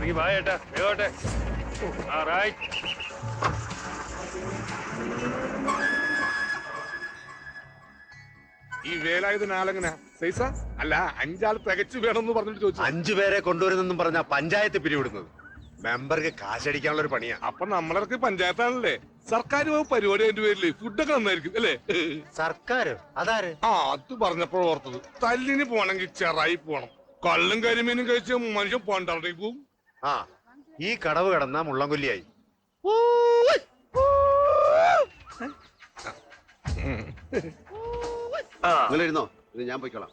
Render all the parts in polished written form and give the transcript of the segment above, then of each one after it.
ഇറങ്ങി വാ ഏട്ടാ വേഗോട്ടെ. ഈ വേലായുധൻ ആളെങ്ങനെ സൈസ അല്ല 5 ആൾ തികച്ചു വേണമെന്ന് പറഞ്ഞിട്ട് ചോദിച്ചു. 5 പേരെ കൊണ്ടുവരുന്നെന്നും പറഞ്ഞ പഞ്ചായത്ത് പിരിവിടുന്നത് മെമ്പർക്ക് കാശടിക്കാനുള്ള ഒരു പണിയാ. അപ്പൊ നമ്മളൊക്കെ പഞ്ചായത്താണല്ലേ, സർക്കാർ പരിപാടി അതിന്റെ പേരില് ഫുഡൊക്കെ നന്നായിരിക്കും അല്ലേ? സർക്കാര് അതാര്? അത് പറഞ്ഞപ്പോൾ ഓർത്തത്, തല്ലിന് പോണെങ്കിൽ ചെറായി പോണം. കള്ളും കരിമീനും കഴിച്ച മനുഷ്യൻ പോണ്ടാറേ പോവും. ആ ഈ കടവ് കടന്ന മുള്ളംകൊല്ലിയായി. നിങ്ങളിരുന്നോ, ഇത് ഞാൻ പോയിക്കോളാം.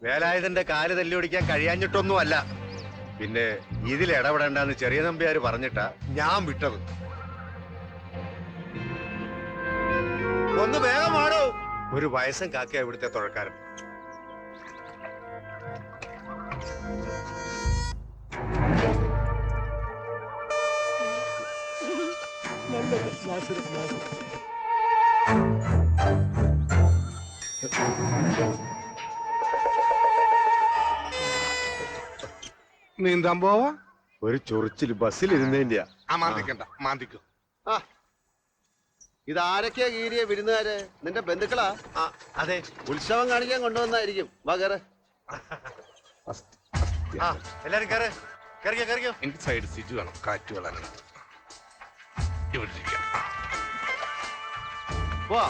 വേലായുധന്റെ കാല് തല്ലി ഓടിക്കാൻ കഴിയാഞ്ഞിട്ടൊന്നുമല്ല, പിന്നെ ഇതിൽ ഇടപെടണ്ടെന്ന് ചെറിയ നമ്പ്യാര് പറഞ്ഞിട്ടാ ഞാൻ വിട്ടത്. ഒന്ന് വേഗമാണോ? ഒരു വയസ്സൻ കാക്കയാ ഇവിടുത്തെ തുഴക്കാരൻ. നീന്താൻ പോവാ? ഒരു ചൊറിച്ചിൽ ബസ്സിലിരുന്നതിന്റെയാ. മാന്തിക്കണ്ട, മാന്തിക്കോ. ആ ഇതാരൊക്കെയാ കീരിയ വിരുന്നുകാര്? നിന്റെ ബന്ധുക്കളാ? അതെ, ഉത്സവം കാണിക്കാൻ കൊണ്ടുവന്നായിരിക്കും. വാ കേറ്. എല്ലാരും കയറ്, കയറിക്കോ. എനിക്ക് സൈഡ് സീറ്റ് വേണം, കാറ്റ് വേണം. ഇവിടെ ഇരിക്കാം. വാ.